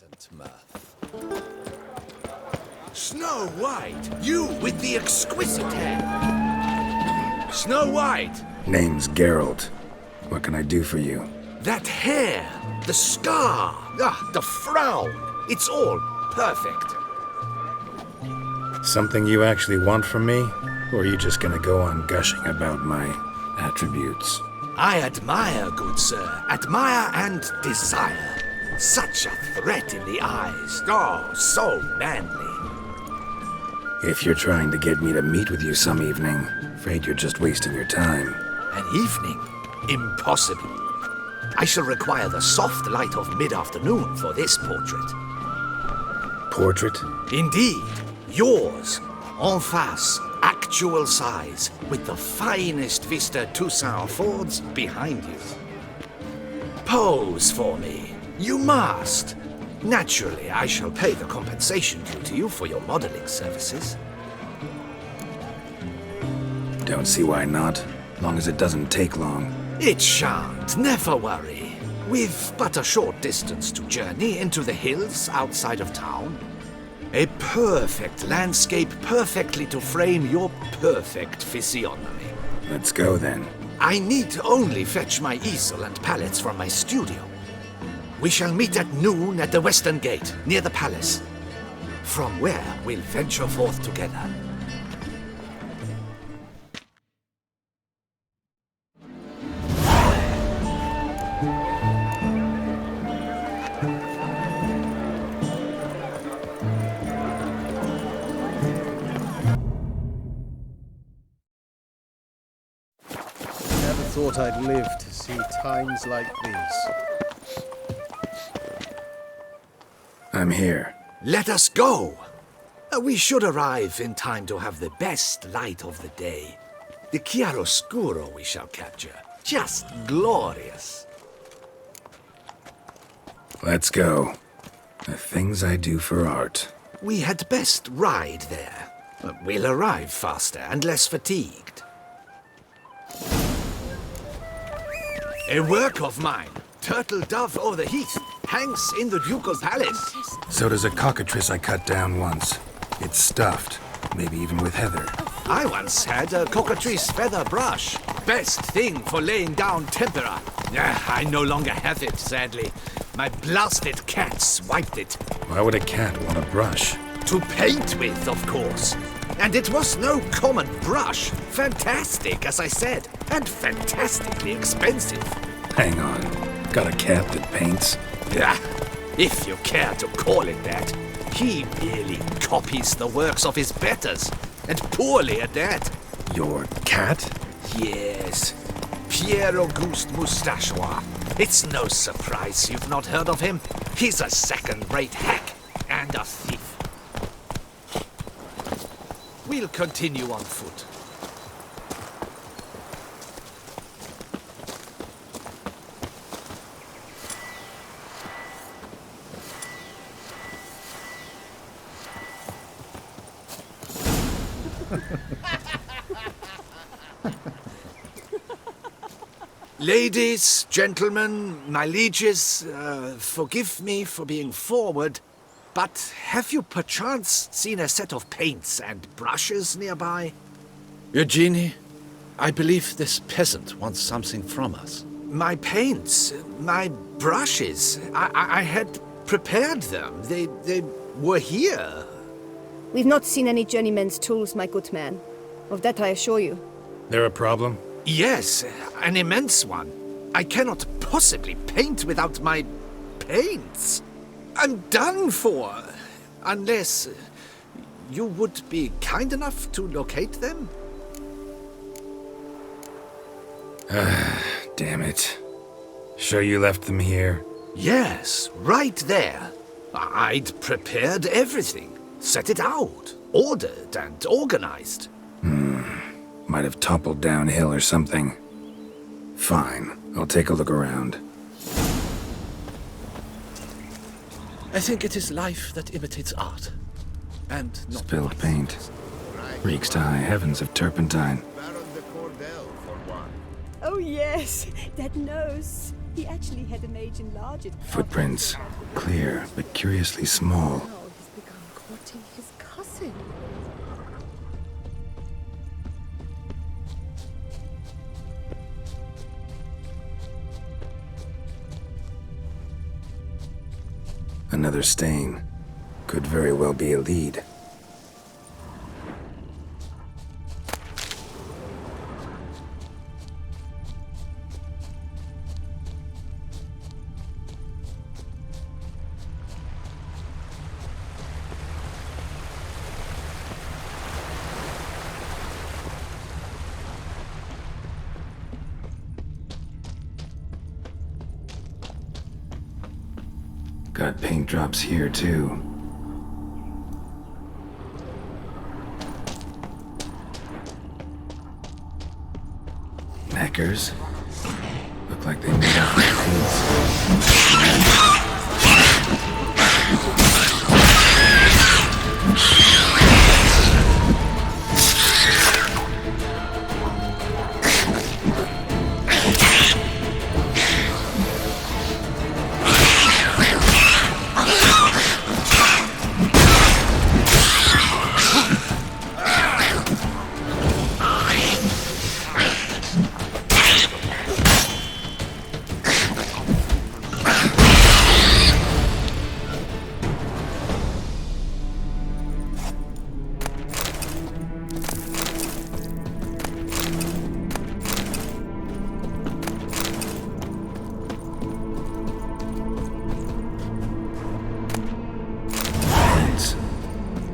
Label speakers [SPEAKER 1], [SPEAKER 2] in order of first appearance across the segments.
[SPEAKER 1] Innocent mirth. Snow White! You with the exquisite hair! Snow White!
[SPEAKER 2] Name's Geralt. What can I do for you?
[SPEAKER 1] That hair! The scar! The frown! It's all perfect.
[SPEAKER 2] Something you actually want from me? Or are you just gonna go on gushing about my attributes?
[SPEAKER 1] I admire, good sir. Admire and desire. Such a threat in the eyes. Oh, so manly.
[SPEAKER 2] If you're trying to get me to meet with you some evening, afraid you're just wasting your time.
[SPEAKER 1] An evening? Impossible. I shall require the soft light of mid-afternoon for this portrait.
[SPEAKER 2] Portrait?
[SPEAKER 1] Indeed. Yours. En face. Actual size. With the finest vista Toussaint affords behind you. Pose for me. You must. Naturally, I shall pay the compensation due to you for your modeling services.
[SPEAKER 2] Don't see why not, long as it doesn't take long.
[SPEAKER 1] It shan't, never worry. We've but a short distance to journey into the hills outside of town. A perfect landscape perfectly to frame your perfect physiognomy.
[SPEAKER 2] Let's go then.
[SPEAKER 1] I need only fetch my easel and palettes from my studio. We shall meet at noon at the western gate, near the palace. From where we'll venture forth together.
[SPEAKER 3] Never thought I'd live to see times like these.
[SPEAKER 2] I'm here.
[SPEAKER 1] Let us go! We should arrive in time to have the best light of the day. The chiaroscuro we shall capture. Just glorious.
[SPEAKER 2] Let's go. The things I do for art.
[SPEAKER 1] We had best ride there. We'll arrive faster and less fatigued. A work of mine, Turtle Dove O'er the Heath, hangs in the Ducal Palace.
[SPEAKER 2] So does a cockatrice I cut down once. It's stuffed, maybe even with heather.
[SPEAKER 1] I once had a cockatrice feather brush. Best thing for laying down tempera. I no longer have it, sadly. My blasted cat swiped it.
[SPEAKER 2] Why would a cat want a brush?
[SPEAKER 1] To paint with, of course. And it was no common brush. Fantastic, as I said, and fantastically expensive.
[SPEAKER 2] Hang on. Got a cat that paints?
[SPEAKER 1] Yeah, if you care to call it that. He merely copies the works of his betters, and poorly at that.
[SPEAKER 2] Your cat?
[SPEAKER 1] Yes, Pierre-Auguste Moustachois. It's no surprise you've not heard of him. He's a second-rate hack and a thief. We'll continue on foot. Ladies, gentlemen, my lieges, forgive me for being forward, but have you perchance seen a set of paints and brushes nearby?
[SPEAKER 4] Eugenie, I believe this peasant wants something from us.
[SPEAKER 1] My paints, my brushes, I had prepared them. They were here.
[SPEAKER 5] We've not seen any journeyman's tools, my good man. Of that I assure you.
[SPEAKER 2] There a problem?
[SPEAKER 1] Yes, an immense one. I cannot possibly paint without my paints. I'm done for. Unless you would be kind enough to locate them?
[SPEAKER 2] Damn it. Sure you left them here?
[SPEAKER 1] Yes, right there. I'd prepared everything. Set it out. Ordered and organized.
[SPEAKER 2] Might have toppled downhill or something. Fine, I'll take a look around.
[SPEAKER 4] I think it is life that imitates art. And not
[SPEAKER 2] Spilled
[SPEAKER 4] life.
[SPEAKER 2] paint. Reeks to high heavens of turpentine.
[SPEAKER 5] Oh yes, that nose. He actually had a mage enlarge it.
[SPEAKER 2] Footprints. Clear, but curiously small.
[SPEAKER 5] Now he's begun courting his cousin.
[SPEAKER 2] Another stain. Could very well be a lead. Got paint drops here, too. Neckers? Look like they made out with paints.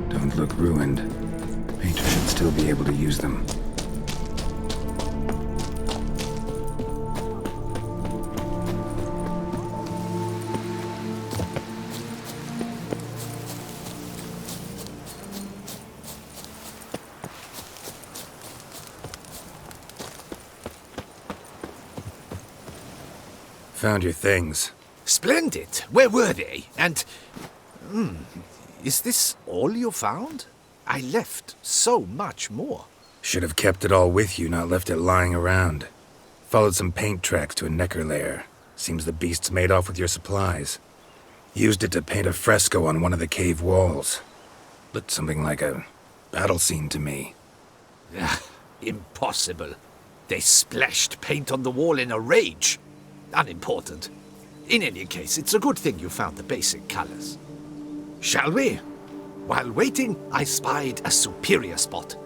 [SPEAKER 2] Don't look ruined. Painter should still be able to use them. Found your things.
[SPEAKER 1] Splendid. Where were they? And... is this all you found? I left so much more.
[SPEAKER 2] Should have kept it all with you, not left it lying around. Followed some paint tracks to a Necker lair. Seems the beast's made off with your supplies. Used it to paint a fresco on one of the cave walls. Looked something like a battle scene to me.
[SPEAKER 1] Impossible. They splashed paint on the wall in a rage. Unimportant. In any case, it's a good thing you found the basic colors. Shall we? While waiting, I spied a superior spot.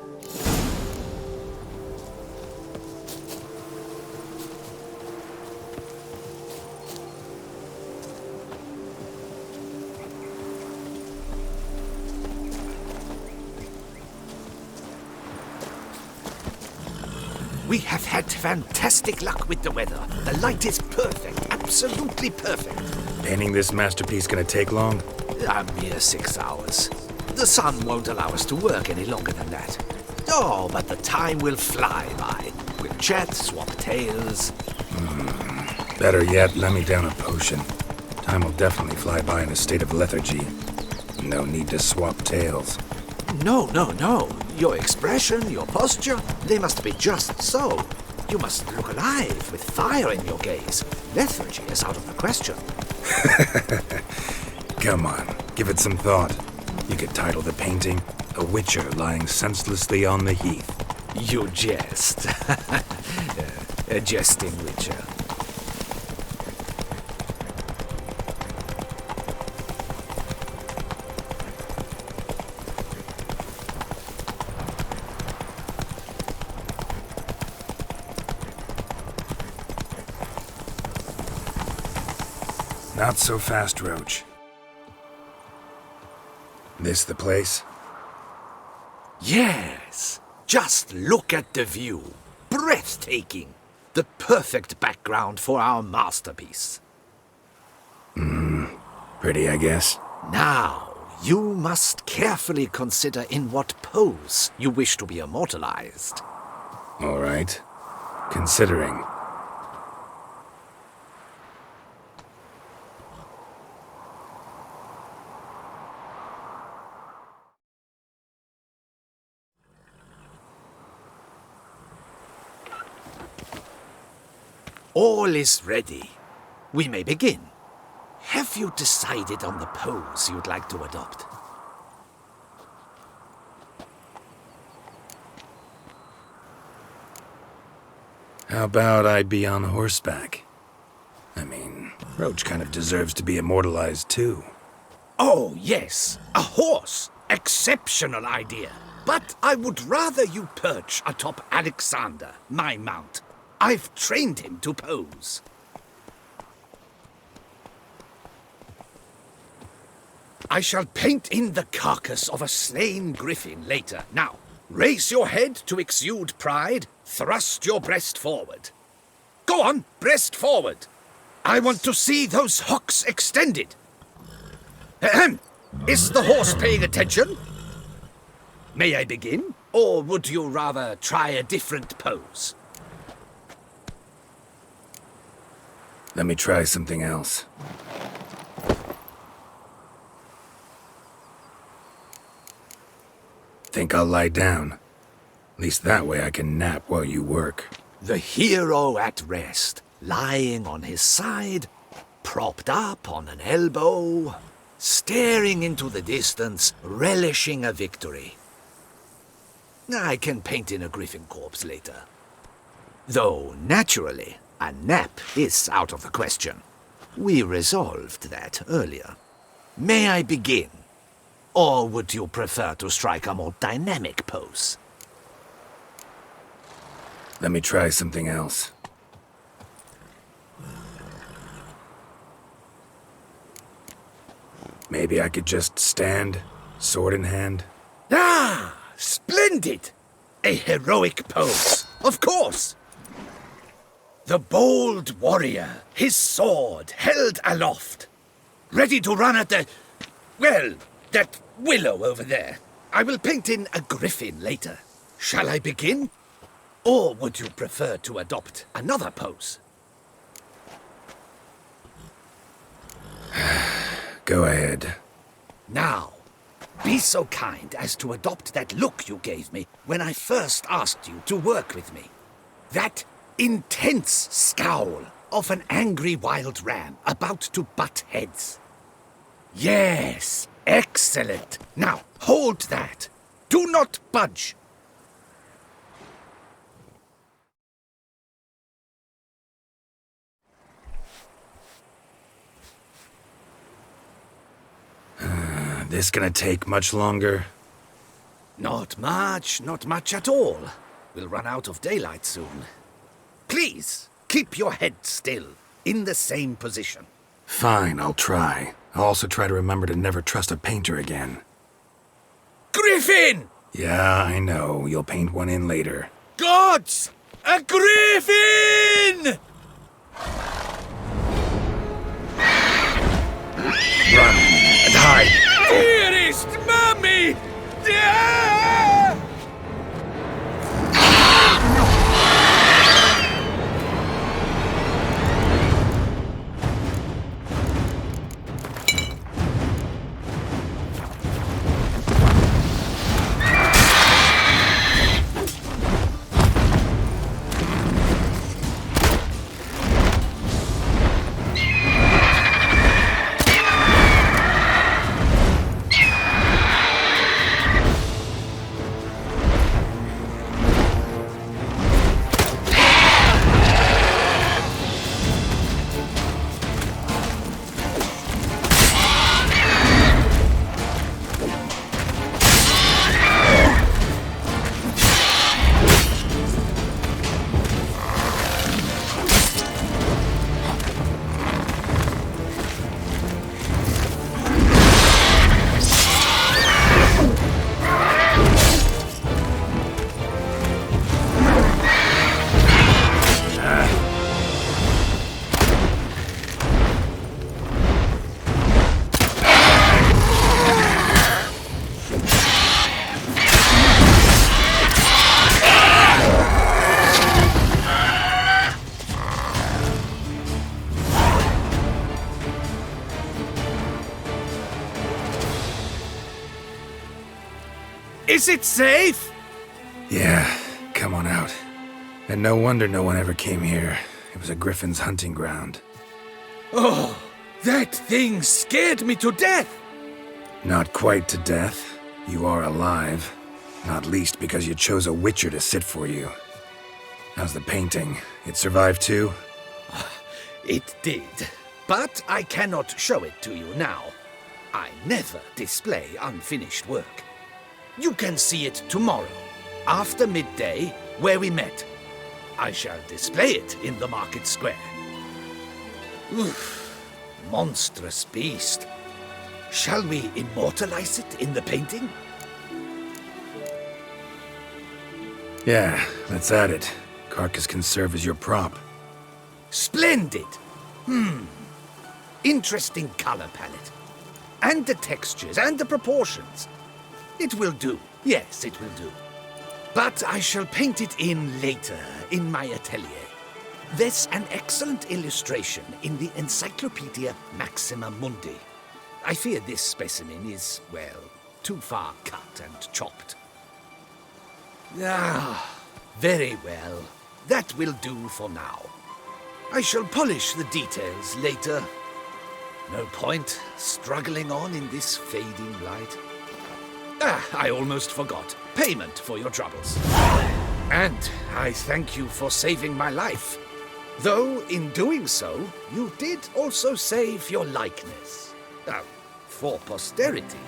[SPEAKER 1] We have had fantastic luck with the weather. The light is perfect, absolutely perfect.
[SPEAKER 2] Painting this masterpiece gonna take long?
[SPEAKER 1] A mere 6 hours. The sun won't allow us to work any longer than that. Oh, but the time will fly by. We'll chat, swap tales.
[SPEAKER 2] Better yet, let me down a potion. Time will definitely fly by in a state of lethargy. No need to swap tales.
[SPEAKER 1] No, no, no. Your expression, your posture, they must be just so. You must look alive with fire in your gaze. Lethargy is out of the question.
[SPEAKER 2] Come on, give it some thought. You could title the painting, A Witcher Lying Senselessly on the Heath.
[SPEAKER 1] You jest. A jesting witcher.
[SPEAKER 2] Not so fast, Roach. This the place?
[SPEAKER 1] Yes. Just look at the view. Breathtaking. The perfect background for our masterpiece.
[SPEAKER 2] Pretty, I guess.
[SPEAKER 1] Now, you must carefully consider in what pose you wish to be immortalized.
[SPEAKER 2] All right. Considering.
[SPEAKER 1] All is ready. we may begin. Have you decided on the pose you'd like to adopt?
[SPEAKER 2] How about I be on horseback? I mean, Roach kind of deserves to be immortalized too.
[SPEAKER 1] Oh, yes, a horse. Exceptional idea. But I would rather you perch atop Alexander, my mount. I've trained him to pose. I shall paint in the carcass of a slain griffin later. Now, raise your head to exude pride. Thrust your breast forward. Go on, breast forward. I want to see those hocks extended. Ahem. Is the horse paying attention? May I begin? Or would you rather try a different pose?
[SPEAKER 2] Let me try something else. Think I'll lie down. At least that way I can nap while you work.
[SPEAKER 1] The hero at rest, lying on his side, propped up on an elbow, staring into the distance, relishing a victory. I can paint in a griffin corpse later. Though, naturally, a nap is out of the question. We resolved that earlier. May I begin? Or would you prefer to strike a more dynamic pose?
[SPEAKER 2] Let me try something else. Maybe I could just stand, sword in hand.
[SPEAKER 1] Ah, splendid! A heroic pose, of course. The bold warrior, his sword held aloft, ready to run at that willow over there. I will paint in a griffin later. Shall I begin? Or would you prefer to adopt another pose?
[SPEAKER 2] Go ahead.
[SPEAKER 1] Now, be so kind as to adopt that look you gave me when I first asked you to work with me. That intense scowl of an angry wild ram about to butt heads. Yes, excellent. Now, hold that. Do not budge.
[SPEAKER 2] This gonna take much longer?
[SPEAKER 1] Not much at all. We'll run out of daylight soon. Please, keep your head still, in the same position.
[SPEAKER 2] Fine, I'll try. I'll also try to remember to never trust a painter again.
[SPEAKER 1] Griffin!
[SPEAKER 2] Yeah, I know. You'll paint one in later.
[SPEAKER 1] Gods! A griffin!
[SPEAKER 2] Run and hide!
[SPEAKER 1] Dearest Mummy! Ah! Is it safe?
[SPEAKER 2] Yeah, come on out. And no wonder no one ever came here. It was a griffin's hunting ground.
[SPEAKER 1] Oh, that thing scared me to death!
[SPEAKER 2] Not quite to death. You are alive. Not least because you chose a witcher to sit for you. How's the painting? It survived too?
[SPEAKER 1] It did. But I cannot show it to you now. I never display unfinished work. You can see it tomorrow, after midday, where we met. I shall display it in the market square. Oof, monstrous beast. Shall we immortalize it in the painting?
[SPEAKER 2] Yeah, let's add it. Carcass can serve as your prop.
[SPEAKER 1] Splendid! Interesting color palette. And the textures and the proportions. It will do. Yes, it will do. But I shall paint it in later, in my atelier. There's an excellent illustration in the Encyclopedia Maxima Mundi. I fear this specimen is, well, too far cut and chopped. Ah, very well. That will do for now. I shall polish the details later. No point struggling on in this fading light. Ah, I almost forgot. Payment for your troubles. And I thank you for saving my life. Though, in doing so, you did also save your likeness. For posterity.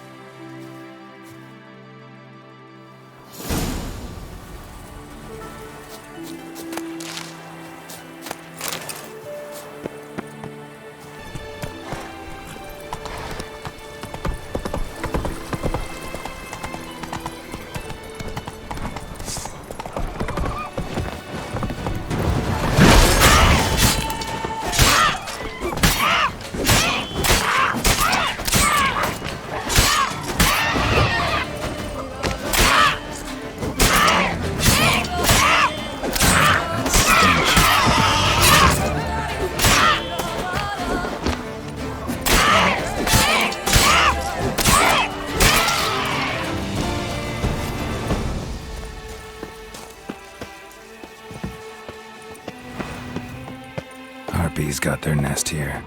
[SPEAKER 2] Harpies got their nest here.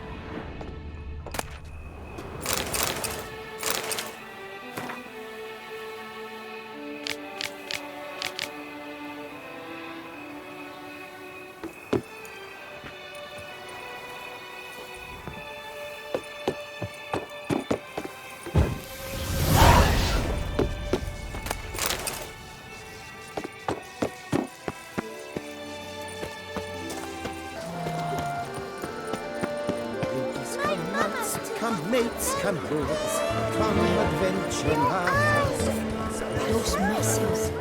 [SPEAKER 3] Come mates, come lords, come adventure lovers.
[SPEAKER 5] Those messes.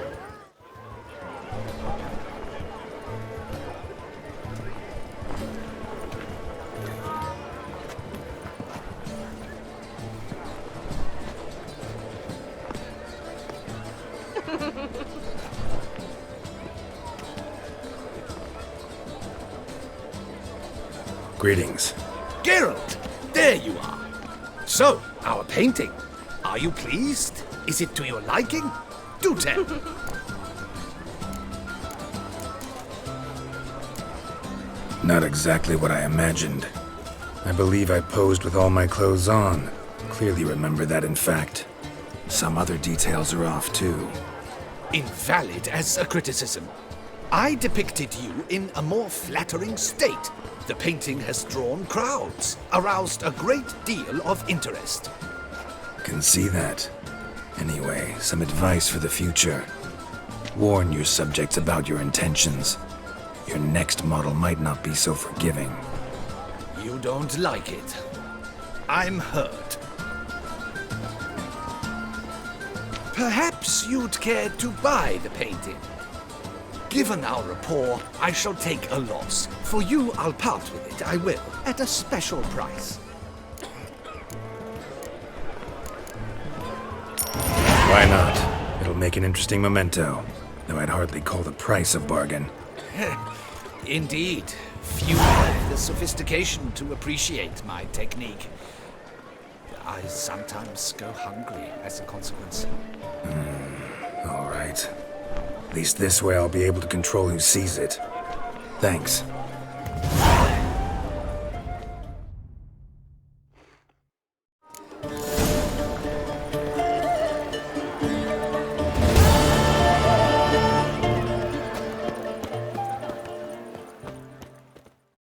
[SPEAKER 2] Greetings.
[SPEAKER 1] Geralt, there you are. So, our painting. Are you pleased? Is it to your liking? Do tell.
[SPEAKER 2] Not exactly what I imagined. I believe I posed with all my clothes on. Clearly remember that, in fact. Some other details are off, too.
[SPEAKER 1] Invalid as a criticism. I depicted you in a more flattering state. The painting has drawn crowds, aroused a great deal of interest.
[SPEAKER 2] Can see that. Anyway, some advice for the future. Warn your subjects about your intentions. Your next model might not be so forgiving.
[SPEAKER 1] You don't like it. I'm hurt. Perhaps you'd care to buy the painting. Given our rapport, I shall take a loss. For you, I'll part with it, I will, at a special price.
[SPEAKER 2] Why not? It'll make an interesting memento, though I'd hardly call the price a bargain.
[SPEAKER 1] Indeed. Few have the sophistication to appreciate my technique. I sometimes go hungry as a consequence.
[SPEAKER 2] All right. At least this way I'll be able to control who sees it. Thanks.